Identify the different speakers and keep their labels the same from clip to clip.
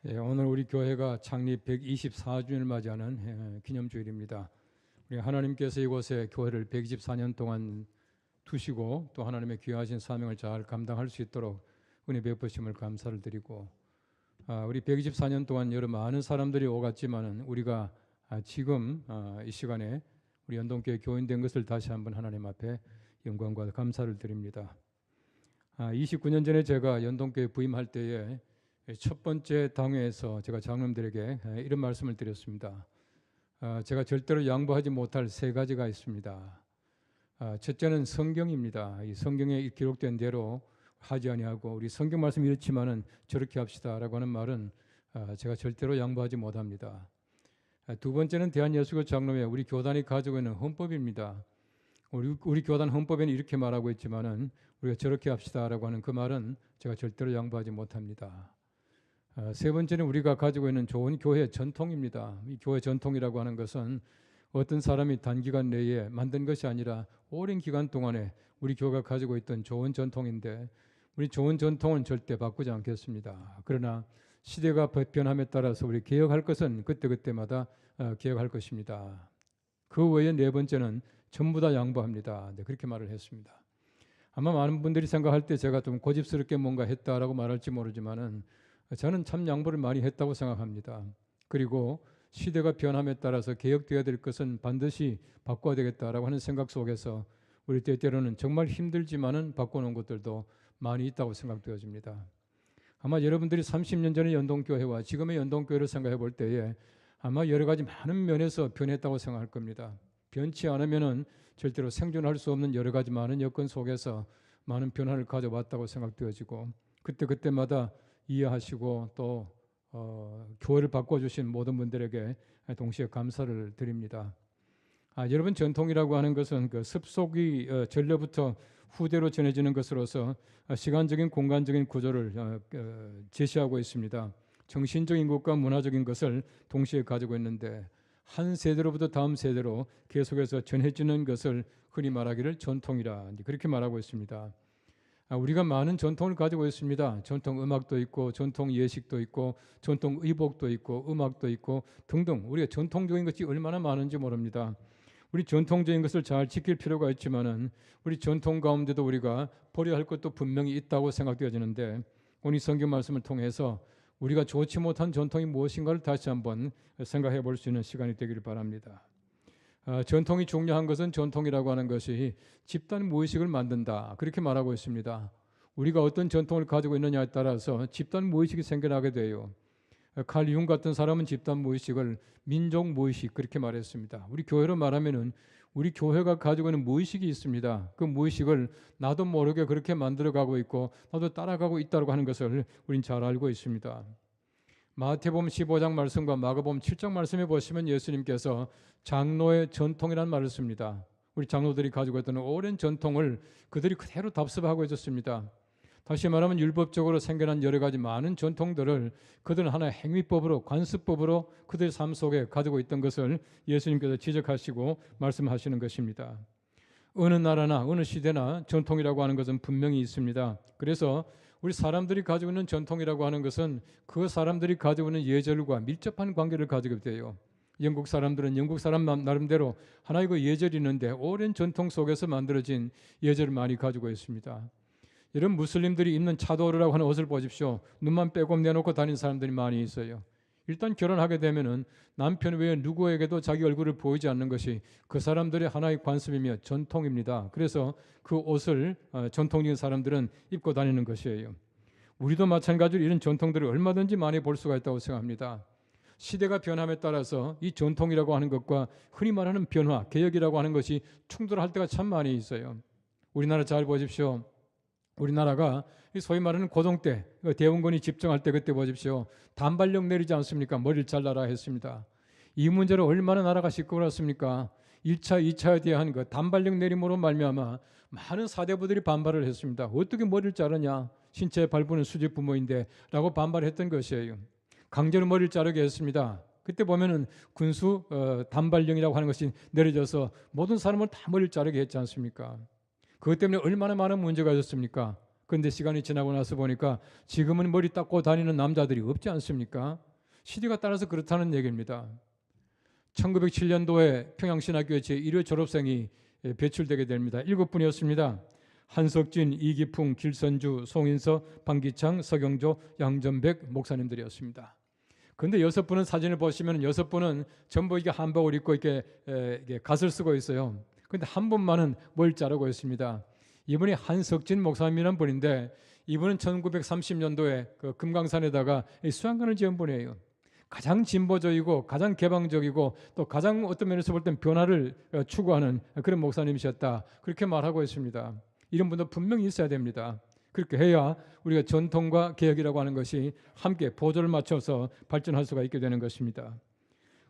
Speaker 1: 오늘 우리 교회가 창립 124주년을 맞이하는 기념주일입니다. 우리 하나님께서 이곳에 교회를 124년 동안 두시고 또 하나님의 귀하신 사명을 잘 감당할 수 있도록 은혜 베푸심을 감사를 드리고, 우리 124년 동안 여러 많은 사람들이 오갔지만은 우리가 지금 이 시간에 우리 연동교회 교인 된 것을 다시 한번 하나님 앞에 영광과 감사를 드립니다. 29년 전에 제가 연동교회 부임할 때에 첫 번째 당회에서 제가 장로님들에게 이런 말씀을 드렸습니다. 제가 절대로 양보하지 못할 세 가지가 있습니다. 첫째는 성경입니다. 이 성경에 기록된 대로 하지 아니하고, 우리 성경 말씀이 이렇지만은 저렇게 합시다라고 하는 말은 제가 절대로 양보하지 못합니다. 두 번째는 대한예수교 장로회 우리 교단이 가지고 있는 헌법입니다. 우리 교단 헌법에는 이렇게 말하고 있지만은 우리가 저렇게 합시다라고 하는 그 말은 제가 절대로 양보하지 못합니다. 세 번째는 우리가 가지고 있는 좋은 교회 전통입니다. 이 교회 전통이라고 하는 것은 어떤 사람이 단기간 내에 만든 것이 아니라 오랜 기간 동안에 우리 교회가 가지고 있던 좋은 전통인데, 우리 좋은 전통은 절대 바꾸지 않겠습니다. 그러나 시대가 변함에 따라서 우리 개혁할 것은 그때그때마다 개혁할 것입니다. 그 외에 네 번째는 전부 다 양보합니다. 그렇게 말을 했습니다. 아마 많은 분들이 생각할 때 제가 좀 고집스럽게 뭔가 했다라고 말할지 모르지만은 저는 참 양보를 많이 했다고 생각합니다. 그리고 시대가 변함에 따라서 개혁되어야 될 것은 반드시 바꿔야 되겠다라고 하는 생각 속에서 우리 때때로는 정말 힘들지만은 바꿔놓은 것들도 많이 있다고 생각되어집니다. 아마 여러분들이 30년 전의 연동교회와 지금의 연동교회를 생각해 볼 때에 아마 여러 가지 많은 면에서 변했다고 생각할 겁니다. 변치 않으면은 절대로 생존할 수 없는 여러 가지 많은 여건 속에서 많은 변화를 가져왔다고 생각되어지고, 그때마다 이해하시고 또 교회를 바꿔주신 모든 분들에게 동시에 감사를 드립니다. 여러분, 전통이라고 하는 것은 그 습속이 전례부터 후대로 전해지는 것으로서 시간적인 공간적인 구조를 제시하고 있습니다. 정신적인 것과 문화적인 것을 동시에 가지고 있는데, 한 세대로부터 다음 세대로 계속해서 전해지는 것을 흔히 말하기를 전통이라 그렇게 말하고 있습니다. 우리가 많은 전통을 가지고 있습니다. 전통 음악도 있고, 전통 예식도 있고, 전통 의복도 있고, 음악도 있고 등등, 우리가 전통적인 것이 얼마나 많은지 모릅니다. 우리 전통적인 것을 잘 지킬 필요가 있지만은 우리 전통 가운데도 우리가 버려야 할 것도 분명히 있다고 생각되어지는데, 오늘 성경 말씀을 통해서 우리가 좋지 못한 전통이 무엇인가를 다시 한번 생각해 볼 수 있는 시간이 되기를 바랍니다. 전통이 중요한 것은, 전통이라고 하는 것이 집단 무의식을 만든다 그렇게 말하고 있습니다. 우리가 어떤 전통을 가지고 있느냐에 따라서 집단 무의식이 생겨나게 돼요. 칼 융 같은 사람은 집단 무의식을 민족 무의식 그렇게 말했습니다. 우리 교회로 말하면은 우리 교회가 가지고 있는 무의식이 있습니다. 그 무의식을 나도 모르게 그렇게 만들어가고 있고 나도 따라가고 있다고 하는 것을 우린 잘 알고 있습니다. 마태복음 15장 말씀과 마가복음 7장 말씀에 보시면 예수님께서 장로의 전통이라는 말을 씁니다. 우리 장로들이 가지고 있던 오랜 전통을 그들이 그대로 답습하고 있었습니다. 다시 말하면 율법적으로 생겨난 여러 가지 많은 전통들을 그들은 하나의 행위법으로, 관습법으로 그들의 삶 속에 가지고 있던 것을 예수님께서 지적하시고 말씀하시는 것입니다. 어느 나라나 어느 시대나 전통이라고 하는 것은 분명히 있습니다. 그래서 우리 사람들이 가지고 있는 전통이라고 하는 것은 그 사람들이 가지고 있는 예절과 밀접한 관계를 가지게 돼요. 영국 사람들은 영국 사람 나름대로 하나의 그 예절이 있는데, 오랜 전통 속에서 만들어진 예절을 많이 가지고 있습니다. 이런 무슬림들이 입는 차도르라고 하는 옷을 보십시오. 눈만 빼고 내놓고 다니는 사람들이 많이 있어요. 일단 결혼하게 되면은 남편 외에 누구에게도 자기 얼굴을 보이지 않는 것이 그 사람들의 하나의 관습이며 전통입니다. 그래서 그 옷을 전통적인 사람들은 입고 다니는 것이에요. 우리도 마찬가지로 이런 전통들을 얼마든지 많이 볼 수가 있다고 생각합니다. 시대가 변함에 따라서 이 전통이라고 하는 것과 흔히 말하는 변화, 개혁이라고 하는 것이 충돌할 때가 참 많이 있어요. 우리나라 잘 보십시오. 우리나라가 소위 말하는 고종 때, 대원군이 집정할 때 그때 보십시오. 단발령 내리지 않습니까? 머리를 잘라라 했습니다. 이 문제로 얼마나 나라가 시끄러웠습니까? 1차, 2차에 대한 그 단발령 내림으로 말미암아 많은 사대부들이 반발을 했습니다. 어떻게 머리를 자르냐? 신체의 발부는 수직 부모인데 라고 반발했던 것이에요. 강제로 머리를 자르게 했습니다. 그때 보면은 군수 단발령이라고 하는 것이 내려져서 모든 사람을 다 머리를 자르게 했지 않습니까? 그것 때문에 얼마나 많은 문제가 있었습니까? 그런데 시간이 지나고 나서 보니까 지금은 머리 닦고 다니는 남자들이 없지 않습니까? 시대가 따라서 그렇다는 얘기입니다. 1907년도에 평양신학교 제1회 졸업생이 배출되게 됩니다. 7분이었습니다. 한석진, 이기풍, 길선주, 송인서, 방기창, 서경조, 양전백 목사님들이었습니다. 그런데 6분은 사진을 보시면 6분은 전부 이게 한복을 입고 이렇게 갓을 쓰고 있어요. 그런데 한 분만은 뭘 자르고 있습니다. 이분이 한석진 목사님이라는 분인데 이분은 1930년도에 그 금강산에다가 수양관을 지은 분이에요. 가장 진보적이고 가장 개방적이고 또 가장 어떤 면에서 볼 땐 변화를 추구하는 그런 목사님이셨다. 그렇게 말하고 있습니다. 이런 분도 분명히 있어야 됩니다. 그렇게 해야 우리가 전통과 개혁이라고 하는 것이 함께 보조를 맞춰서 발전할 수가 있게 되는 것입니다.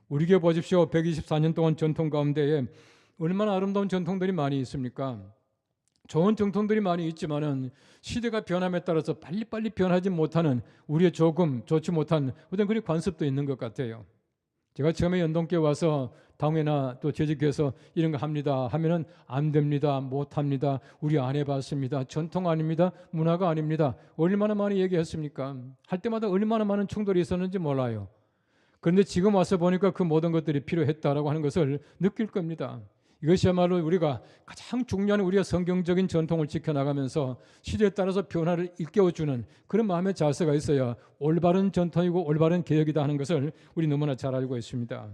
Speaker 1: 우리 교회 보십시오. 124년 동안 전통 가운데에 얼마나 아름다운 전통들이 많이 있습니까? 좋은 전통들이 많이 있지만은 시대가 변함에 따라서 빨리빨리 변하지 못하는 우리의 조금 좋지 못한 어떤 그런 관습도 있는 것 같아요. 제가 처음에 연동교회 와서 당회나 또 재직해서 이런 거 합니다 하면은 안 됩니다, 못 합니다, 우리 안 해봤습니다, 전통 아닙니다, 문화가 아닙니다. 얼마나 많이 얘기했습니까? 할 때마다 얼마나 많은 충돌이 있었는지 몰라요. 그런데 지금 와서 보니까 그 모든 것들이 필요했다라고 하는 것을 느낄 겁니다. 이것이야말로 우리가 가장 중요한 우리가 성경적인 전통을 지켜나가면서 시대에 따라서 변화를 일깨워주는 그런 마음의 자세가 있어야 올바른 전통이고 올바른 개혁이다 하는 것을 우리 너무나 잘 알고 있습니다.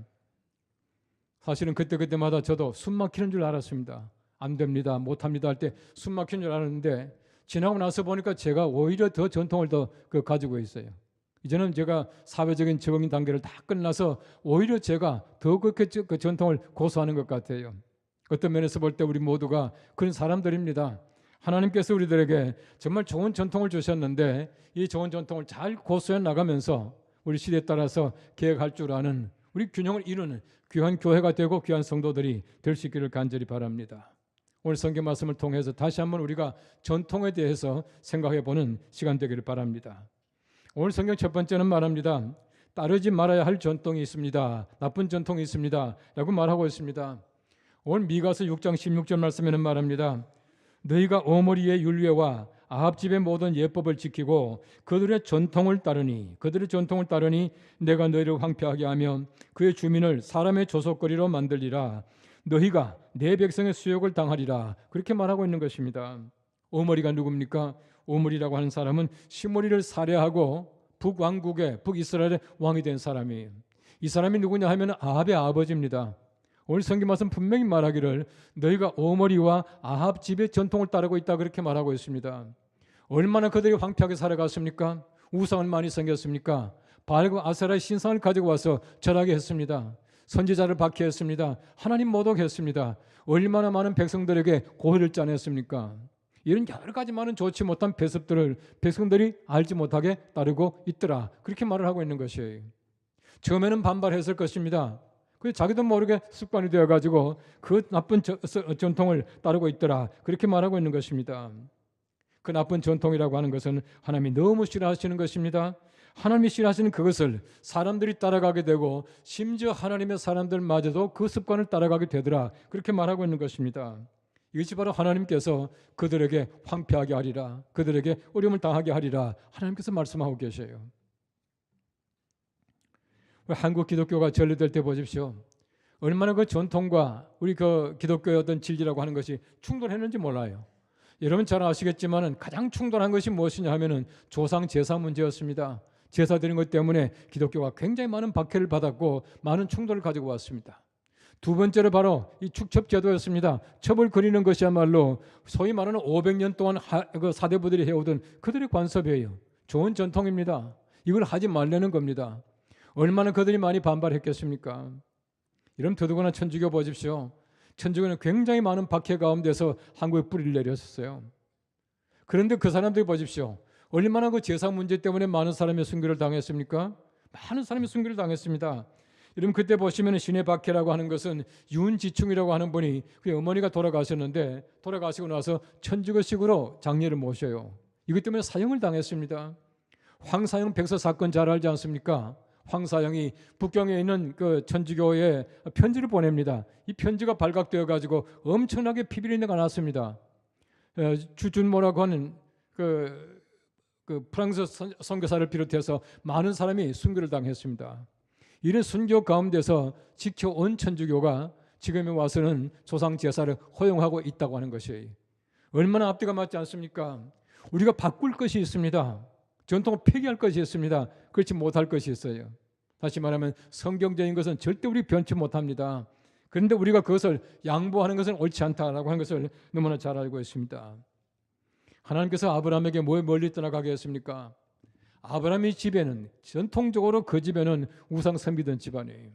Speaker 1: 사실은 그때마다 저도 숨 막히는 줄 알았습니다. 안 됩니다, 못합니다 할 때 숨 막히는 줄 알았는데 지나고 나서 보니까 제가 오히려 더 전통을 더 가지고 있어요. 이제는 제가 사회적인 적응 단계를 다 끝나서 오히려 제가 더 그렇게 그 전통을 고수하는 것 같아요. 어떤 면에서 볼 때 우리 모두가 그런 사람들입니다. 하나님께서 우리들에게 정말 좋은 전통을 주셨는데 이 좋은 전통을 잘 고수해 나가면서 우리 시대에 따라서 개혁할 줄 아는 우리 균형을 이루는 귀한 교회가 되고 귀한 성도들이 될 수 있기를 간절히 바랍니다. 오늘 성경 말씀을 통해서 다시 한번 우리가 전통에 대해서 생각해 보는 시간 되기를 바랍니다. 오늘 성경 첫 번째는 말합니다. 따르지 말아야 할 전통이 있습니다. 나쁜 전통이 있습니다. 라고 말하고 있습니다. 오늘 미가서 6장 16절 말씀에는 말합니다. 너희가 오므리의 율례와 아합 집의 모든 예법을 지키고 그들의 전통을 따르니 내가 너희를 황폐하게 하며 그의 주민을 사람의 조속거리로 만들리라. 너희가 내 백성의 수욕을 당하리라. 그렇게 말하고 있는 것입니다. 오므리가 누굽니까? 오므리라고 하는 사람은 시므리를 살해하고 북왕국의 북이스라엘의 왕이 된 사람이에요. 이 사람이 누구냐 하면 아합의 아버지입니다. 오늘 성경 말씀 분명히 말하기를 너희가 오므리와 아합 집의 전통을 따르고 있다 그렇게 말하고 있습니다. 얼마나 그들이 황폐하게 살아갔습니까? 우상을 많이 섬겼습니까? 바알과 아세라의 신상을 가지고 와서 절하게 했습니다. 선지자를 박해했습니다. 하나님 모독했습니다. 얼마나 많은 백성들에게 고해를 짜냈습니까? 이런 여러 가지 많은 좋지 못한 배습들을 백성들이 알지 못하게 따르고 있더라. 그렇게 말을 하고 있는 것이에요. 처음에는 반발했을 것입니다. 자기도 모르게 습관이 되어가지고 그 나쁜 전통을 따르고 있더라. 그렇게 말하고 있는 것입니다. 그 나쁜 전통이라고 하는 것은 하나님이 너무 싫어하시는 것입니다. 하나님이 싫어하시는 그것을 사람들이 따라가게 되고 심지어 하나님의 사람들마저도 그 습관을 따라가게 되더라. 그렇게 말하고 있는 것입니다. 이것이 바로 하나님께서 그들에게 황폐하게 하리라, 그들에게 어려움을 당하게 하리라 하나님께서 말씀하고 계셔요. 한국 기독교가 전래될 때 보십시오. 얼마나 그 전통과 우리 그 기독교의 어떤 진리라고 하는 것이 충돌했는지 몰라요. 여러분 잘 아시겠지만 가장 충돌한 것이 무엇이냐 하면은 조상 제사 문제였습니다. 제사 드린 것 때문에 기독교가 굉장히 많은 박해를 받았고 많은 충돌을 가지고 왔습니다. 두 번째로 바로 이 축첩 제도였습니다. 첩을 그리는 것이야말로 소위 말하는 500년 동안 그 사대부들이 해오던 그들의 관습이에요. 좋은 전통입니다. 이걸 하지 말라는 겁니다. 얼마나 그들이 많이 반발했겠습니까? 이런 더더구나 천주교 보십시오. 천주교는 굉장히 많은 박해 가운데서 한국에 뿌리를 내렸었어요. 그런데 그 사람들이 보십시오. 얼마나 그 제사 문제 때문에 많은 사람이 순교를 당했습니까? 많은 사람이 순교를 당했습니다. 여러분 그때 보시면 신의 박해라고 하는 것은 윤지충이라고 하는 분이 그 어머니가 돌아가셨는데 돌아가시고 나서 천주교식으로 장례를 모셔요. 이것 때문에 사형을 당했습니다. 황사형 백서 사건 잘 알지 않습니까? 황사형이 북경에 있는 그 천주교에 편지를 보냅니다. 이 편지가 발각되어 가지고 엄청나게 피비린내가 났습니다. 주준모라고 하는 프랑스 선교사를 비롯해서 많은 사람이 순교를 당했습니다. 이런 순교 가운데서 지켜온 천주교가 지금에 와서는 조상 제사를 허용하고 있다고 하는 것이 얼마나 앞뒤가 맞지 않습니까? 우리가 바꿀 것이 있습니다. 전통을 폐기할 것이 있습니다. 그렇지 못할 것이 있어요. 다시 말하면 성경적인 것은 절대 우리 변치 못합니다. 그런데 우리가 그것을 양보하는 것은 옳지 않다라고 하는 것을 너무나 잘 알고 있습니다. 하나님께서 아브라함에게 왜 멀리 떠나가게 했습니까? 아브라함의 집에는 전통적으로 그 집에는 우상 섬기던 집안이에요.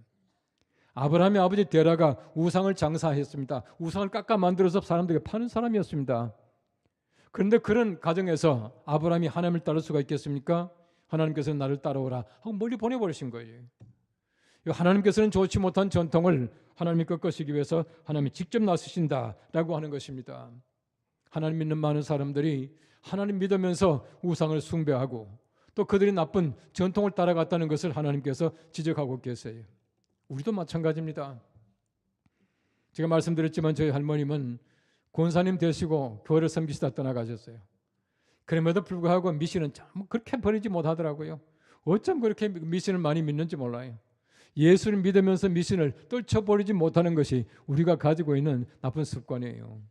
Speaker 1: 아브라함의 아버지 데라가 우상을 장사했습니다. 우상을 깎아 만들어서 사람들에게 파는 사람이었습니다. 그런데 그런 가정에서 아브라함이 하나님을 따를 수가 있겠습니까? 하나님께서는 나를 따라오라 하고 멀리 보내버리신 거예요. 하나님께서는 좋지 못한 전통을 하나님이 꺾으시기 위해서 하나님이 직접 나서신다라고 하는 것입니다. 하나님 믿는 많은 사람들이 하나님 믿으면서 우상을 숭배하고 또 그들이 나쁜 전통을 따라갔다는 것을 하나님께서 지적하고 계세요. 우리도 마찬가지입니다. 제가 말씀드렸지만 저희 할머님은 권사님 되시고 교회를 섬기시다 떠나가셨어요. 그럼에도 불구하고 미신은 참 그렇게 버리지 못하더라고요. 어쩜 그렇게 미신을 많이 믿는지 몰라요. 예수를 믿으면서 미신을 떨쳐버리지 못하는 것이 우리가 가지고 있는 나쁜 습관이에요.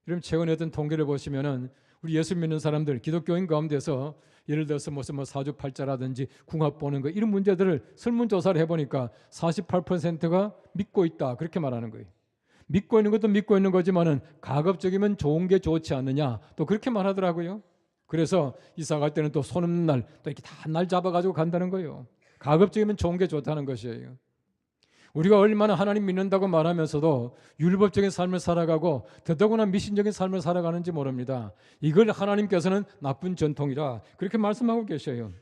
Speaker 1: 여러분 최근에 어떤 통계를 보시면은 우리 예수 믿는 사람들 기독교인 가운데서 예를 들어서 무슨 사주팔자라든지 궁합 보는 거 이런 문제들을 설문조사를 해보니까 48%가 믿고 있다 그렇게 말하는 거예요. 믿고 있는 것도 믿고 있는 거지만은 가급적이면 좋은 게 좋지 않느냐 또 그렇게 말하더라고요. 그래서 이사 갈 때는 또 손 없는 날 또 이렇게 다 날 잡아가지고 간다는 거예요. 가급적이면 좋은 게 좋다는 것이에요. 우리가 얼마나 하나님 믿는다고 말하면서도 율법적인 삶을 살아가고 더더구나 미신적인 삶을 살아가는지 모릅니다. 이걸 하나님께서는 나쁜 전통이라 그렇게 말씀하고 계셔요.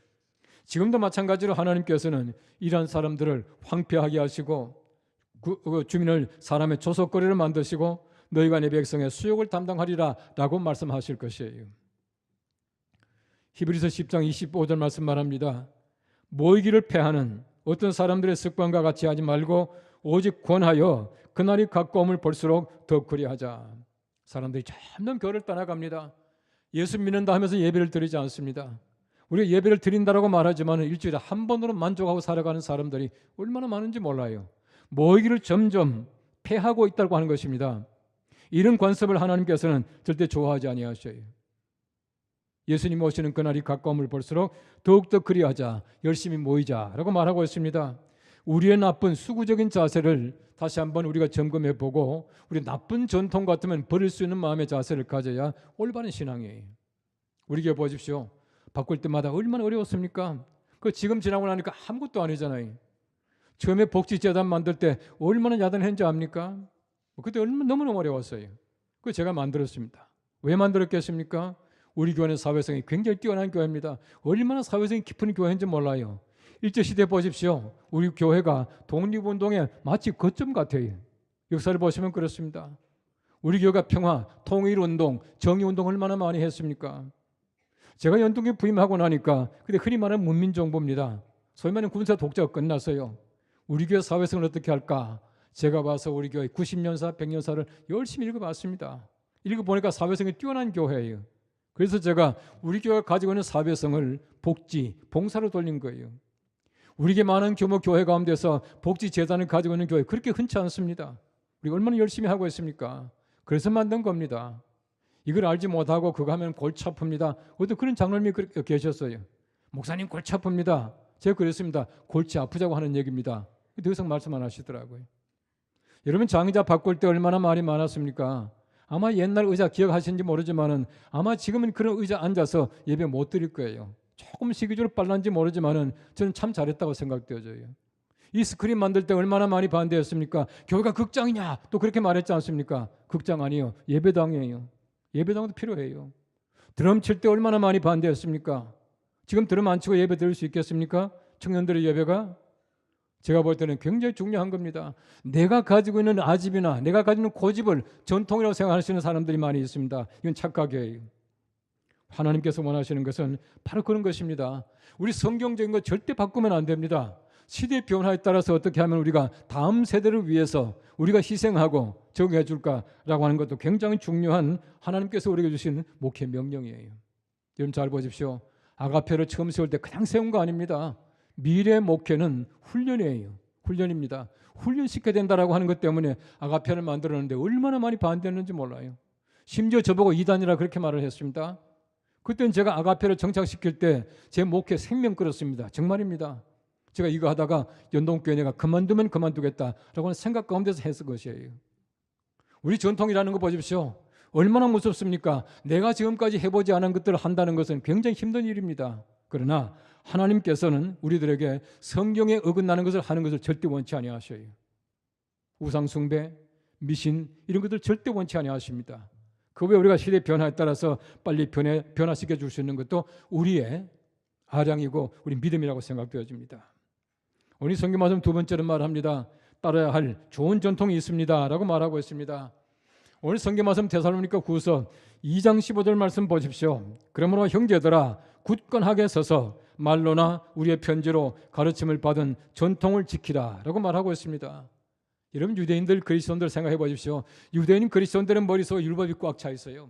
Speaker 1: 지금도 마찬가지로 하나님께서는 이런 사람들을 황폐하게 하시고 그 주민을 사람의 조속거리를 만드시고 너희가 내 백성의 수욕을 담당하리라 라고 말씀하실 것이에요. 히브리서 10장 25절 말씀 말합니다. 모이기를 패하는 어떤 사람들의 습관과 같이 하지 말고 오직 권하여 그날이 가까움을 볼수록 더 그리하자. 사람들이 점점 교회를 떠나갑니다. 예수 믿는다 하면서 예배를 드리지 않습니다. 우리가 예배를 드린다라고 말하지만 일주일에 한 번으로 만족하고 살아가는 사람들이 얼마나 많은지 몰라요. 모이기를 점점 패하고 있다고 하는 것입니다. 이런 관습을 하나님께서는 절대 좋아하지 아니하셔요. 예수님 오시는 그날이 가까움을 볼수록 더욱더 그리하자, 열심히 모이자라고 말하고 있습니다. 우리의 나쁜 수구적인 자세를 다시 한번 우리가 점검해 보고 우리 나쁜 전통 같으면 버릴 수 있는 마음의 자세를 가져야 올바른 신앙이에요. 우리 교회 보십시오. 바꿀 때마다 얼마나 어려웠습니까? 그 지금 지나고 나니까 아무것도 아니잖아요. 처음에 복지재단 만들 때 얼마나 야단했는지 압니까? 그때 너무너무 어려웠어요. 그거 제가 만들었습니다. 왜 만들었겠습니까? 우리 교회는 사회성이 굉장히 뛰어난 교회입니다. 얼마나 사회성이 깊은 교회인지 몰라요. 일제시대 보십시오. 우리 교회가 독립운동의 마치 거점 같아요. 역사를 보시면 그렇습니다. 우리 교회가 평화, 통일운동, 정의운동 얼마나 많이 했습니까? 제가 연동에 부임하고 나니까 근데 흔히 말하는 문민정부입니다. 소위 말하는 군사 독재가 끝났어요. 우리 교회 사회성을 어떻게 할까? 제가 봐서 우리 교회 90년사, 100년사를 열심히 읽어봤습니다. 읽어보니까 사회성이 뛰어난 교회예요. 그래서 제가 우리 교회가 가지고 있는 사회성을 복지, 봉사로 돌린 거예요. 우리에게 많은 규모 교회 가운데서 복지 재단을 가지고 있는 교회 그렇게 흔치 않습니다. 우리가 얼마나 열심히 하고 있습니까? 그래서 만든 겁니다. 이걸 알지 못하고 그거 하면 골치 아픕니다. 어떤 그런 장로님이 계셨어요. 목사님 골치 아픕니다. 제가 그랬습니다. 골치 아프자고 하는 얘기입니다. 더 이상 말씀 안 하시더라고요. 여러분 장의자 바꿀 때 얼마나 말이 많았습니까? 아마 옛날 의자 기억하시는지 모르지만은 아마 지금은 그런 의자 앉아서 예배 못 드릴 거예요. 조금 시기적으로 빨랐는지 모르지만은 저는 참 잘했다고 생각되어져요. 이 스크린 만들 때 얼마나 많이 반대했습니까? 교회가 극장이냐? 또 그렇게 말했지 않습니까? 극장 아니에요. 예배당이에요. 예배당도 필요해요. 드럼 칠 때 얼마나 많이 반대했습니까? 지금 드럼 안 치고 예배 드릴 수 있겠습니까? 청년들의 예배가? 제가 볼 때는 굉장히 중요한 겁니다. 내가 가지고 있는 아집이나 내가 가지고 있는 고집을 전통이라고 생각하시는 사람들이 많이 있습니다. 이건 착각이에요. 하나님께서 원하시는 것은 바로 그런 것입니다. 우리 성경적인 거 절대 바꾸면 안 됩니다. 시대의 변화에 따라서 어떻게 하면 우리가 다음 세대를 위해서 우리가 희생하고 적용해 줄까라고 하는 것도 굉장히 중요한 하나님께서 우리에게 주신 목회 명령이에요. 여러분 잘 보십시오. 아가페를 처음 세울 때 그냥 세운 거 아닙니다. 미래 목회는 훈련이에요. 훈련입니다. 훈련시켜야 된다라고 하는 것 때문에 아가페를 만들었는데 얼마나 많이 반대했는지 몰라요. 심지어 저보고 이단이라 그렇게 말을 했습니다. 그때는 제가 아가페를 정착시킬 때 제 목회 생명 끌었습니다. 정말입니다. 제가 이거 하다가 연동교회 내가 그만두면 그만두겠다라고 하는 생각 가운데서 했을 것이에요. 우리 전통이라는 거 보십시오. 얼마나 무섭습니까? 내가 지금까지 해보지 않은 것들을 한다는 것은 굉장히 힘든 일입니다. 그러나 하나님께서는 우리들에게 성경에 어긋나는 것을 하는 것을 절대 원치 아니하셔요. 우상 숭배, 미신 이런 것들 절대 원치 아니하십니다. 그 외에 우리가 시대 변화에 따라서 빨리 변화시켜 줄 수 있는 것도 우리의 아량이고 우리 믿음이라고 생각되어집니다. 오늘 성경 말씀 두 번째로 말합니다. 따라야 할 좋은 전통이 있습니다 라고 말하고 있습니다. 오늘 성경 말씀 데살로니가 후서 2장 15절 말씀 보십시오. 그러므로 형제들아 굳건하게 서서 말로나 우리의 편지로 가르침을 받은 전통을 지키라 라고 말하고 있습니다. 여러분 유대인들 그리스도인들 생각해 보십시오. 유대인 그리스도인들은 머릿속에 율법이 꽉 차 있어요.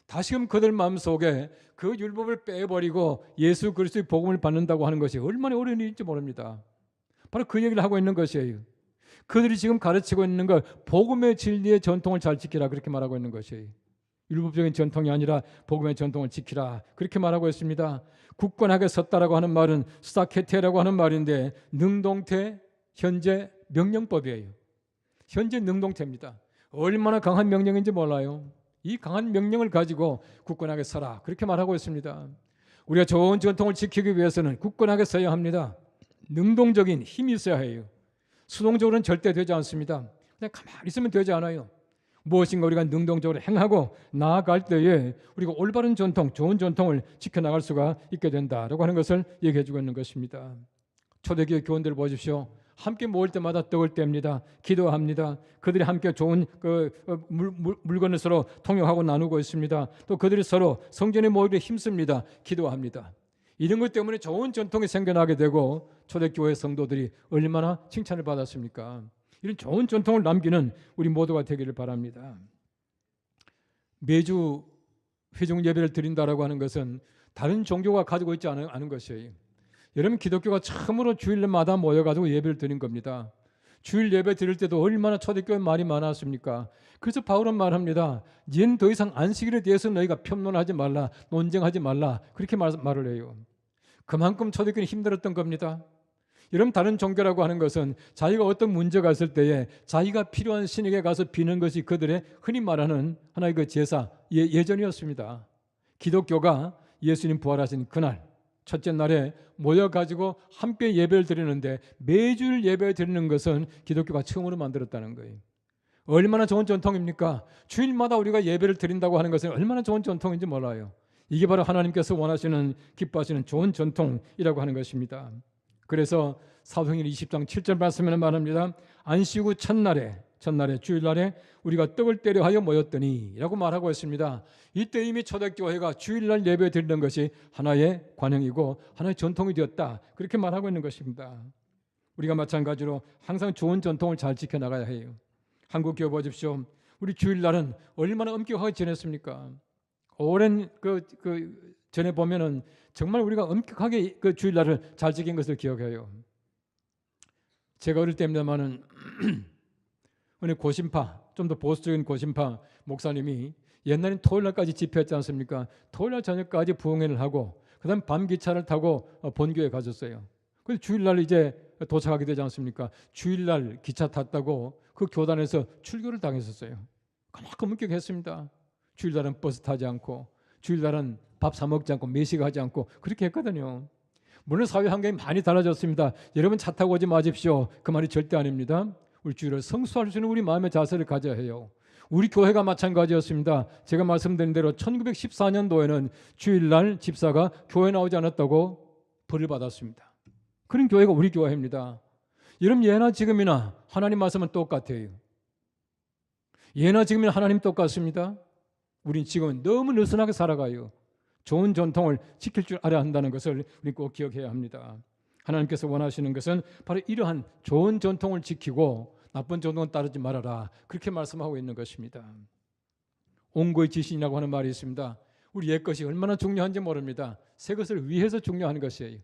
Speaker 1: 다시금 그들 마음속에 그 율법을 빼버리고 예수 그리스도의 복음을 받는다고 하는 것이 얼마나 어려운 일인지 모릅니다. 바로 그 얘기를 하고 있는 것이에요. 그들이 지금 가르치고 있는 걸 복음의 진리의 전통을 잘 지키라 그렇게 말하고 있는 것이에요. 율법적인 전통이 아니라 복음의 전통을 지키라 그렇게 말하고 있습니다. 굳건하게 섰다라고 하는 말은 스타케테라고 하는 말인데 능동태 현재 명령법이에요. 현재 능동태입니다. 얼마나 강한 명령인지 몰라요. 이 강한 명령을 가지고 굳건하게 서라 그렇게 말하고 있습니다. 우리가 좋은 전통을 지키기 위해서는 굳건하게 서야 합니다. 능동적인 힘이 있어야 해요. 수동적으로는 절대 되지 않습니다. 그냥 가만히 있으면 되지 않아요. 무엇인가 우리가 능동적으로 행하고 나아갈 때에 우리가 올바른 전통, 좋은 전통을 지켜나갈 수가 있게 된다라고 하는 것을 얘기해 주고 있는 것입니다. 초대교회 교원들 보십시오. 함께 모일 때마다 떡을 뗍니다. 기도합니다. 그들이 함께 좋은 물건을 서로 통용하고 나누고 있습니다. 또 그들이 서로 성전에 모이려 힘씁니다. 기도합니다. 이런 것 때문에 좋은 전통이 생겨나게 되고 초대교회 성도들이 얼마나 칭찬을 받았습니까? 이런 좋은 전통을 남기는 우리 모두가 되기를 바랍니다. 매주 회중 예배를 드린다라고 하는 것은 다른 종교가 가지고 있지 않은 것이에요. 여러분 기독교가 처음으로 주일마다 모여가지고 예배를 드린 겁니다. 주일 예배 드릴 때도 얼마나 초대교회 말이 많았습니까? 그래서 바울은 말합니다. 이제는 더 이상 안식일에 대해서 너희가 평론하지 말라, 논쟁하지 말라 그렇게 말을 해요. 그만큼 초대교회는 힘들었던 겁니다. 여러분 다른 종교라고 하는 것은 자기가 어떤 문제가 있을 때에 자기가 필요한 신에게 가서 비는 것이 그들의 흔히 말하는 하나의 그 제사 예전이었습니다. 기독교가 예수님 부활하신 그날 첫째 날에 모여가지고 함께 예배를 드리는데 매주일 예배 드리는 것은 기독교가 처음으로 만들었다는 거예요. 얼마나 좋은 전통입니까? 주일마다 우리가 예배를 드린다고 하는 것은 얼마나 좋은 전통인지 몰라요. 이게 바로 하나님께서 원하시는 기뻐하시는 좋은 전통이라고 하는 것입니다. 그래서 사도행전 20장 7절 말씀에는 말합니다. 안식 후 첫날에 주일날에 우리가 떡을 떼려 하여 모였더니 라고 말하고 있습니다. 이때 이미 초대교회가 주일날 예배 드리는 것이 하나의 관행이고 하나의 전통이 되었다 그렇게 말하고 있는 것입니다. 우리가 마찬가지로 항상 좋은 전통을 잘 지켜나가야 해요. 한국 교회 보십시오. 우리 주일날은 얼마나 엄격하게 지냈습니까? 오랜 전에 보면은 정말 우리가 엄격하게 그 주일날을 잘 지킨 것을 기억해요. 제가 어릴 때입니다만은 오늘 고신파, 좀 더 보수적인 고신파 목사님이 옛날엔 토요일날까지 집회했지 않습니까? 토요일날 저녁까지 부흥회를 하고 그다음 밤 기차를 타고 본교에 가셨어요. 그래서 주일날 이제 도착하게 되지 않습니까? 주일날 기차 탔다고 그 교단에서 출교를 당했었어요. 그만큼 엄격했습니다. 주일날은 버스 타지 않고 주일날은 밥 사 먹지 않고 매식하지 않고 그렇게 했거든요. 물론 사회 환경이 많이 달라졌습니다. 여러분 차 타고 오지 마십시오. 그 말이 절대 아닙니다. 우리 주일을 성수할 수 있는 우리 마음의 자세를 가져야 해요. 우리 교회가 마찬가지였습니다. 제가 말씀드린 대로 1914년도에는 주일날 집사가 교회 나오지 않았다고 벌을 받았습니다. 그런 교회가 우리 교회입니다. 여러분 예나 지금이나 하나님 말씀은 똑같아요. 예나 지금이나 하나님 똑같습니다. 우린 지금은 너무 느슨하게 살아가요. 좋은 전통을 지킬 줄 알아야 한다는 것을 우리 꼭 기억해야 합니다. 하나님께서 원하시는 것은 바로 이러한 좋은 전통을 지키고 나쁜 전통은 따르지 말아라 그렇게 말씀하고 있는 것입니다. 옹고의 지신이라고 하는 말이 있습니다. 우리 옛 것이 얼마나 중요한지 모릅니다. 새 것을 위해서 중요한 것이에요.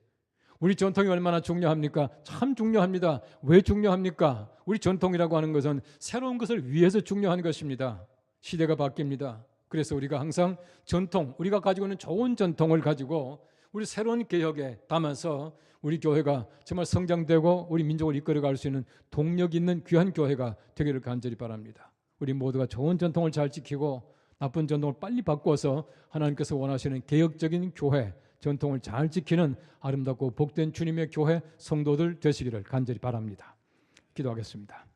Speaker 1: 우리 전통이 얼마나 중요합니까? 참 중요합니다. 왜 중요합니까? 우리 전통이라고 하는 것은 새로운 것을 위해서 중요한 것입니다. 시대가 바뀝니다. 그래서 우리가 항상 전통, 우리가 가지고 있는 좋은 전통을 가지고 우리 새로운 개혁에 담아서 우리 교회가 정말 성장되고 우리 민족을 이끌어갈 수 있는 동력 있는 귀한 교회가 되기를 간절히 바랍니다. 우리 모두가 좋은 전통을 잘 지키고 나쁜 전통을 빨리 바꿔서 하나님께서 원하시는 개혁적인 교회, 전통을 잘 지키는 아름답고 복된 주님의 교회 성도들 되시기를 간절히 바랍니다. 기도하겠습니다.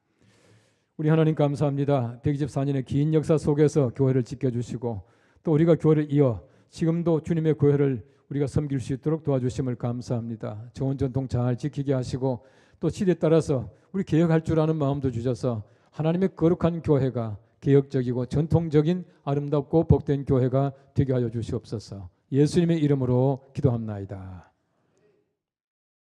Speaker 1: 우리 하나님 감사합니다. 124년의 긴 역사 속에서 교회를 지켜주시고 또 우리가 교회를 이어 지금도 주님의 교회를 우리가 섬길 수 있도록 도와주심을 감사합니다. 좋은 전통 잘 지키게 하시고 또 시대에 따라서 우리 개혁할 줄 아는 마음도 주셔서 하나님의 거룩한 교회가 개혁적이고 전통적인 아름답고 복된 교회가 되게 하여 주시옵소서. 예수님의 이름으로 기도합나이다.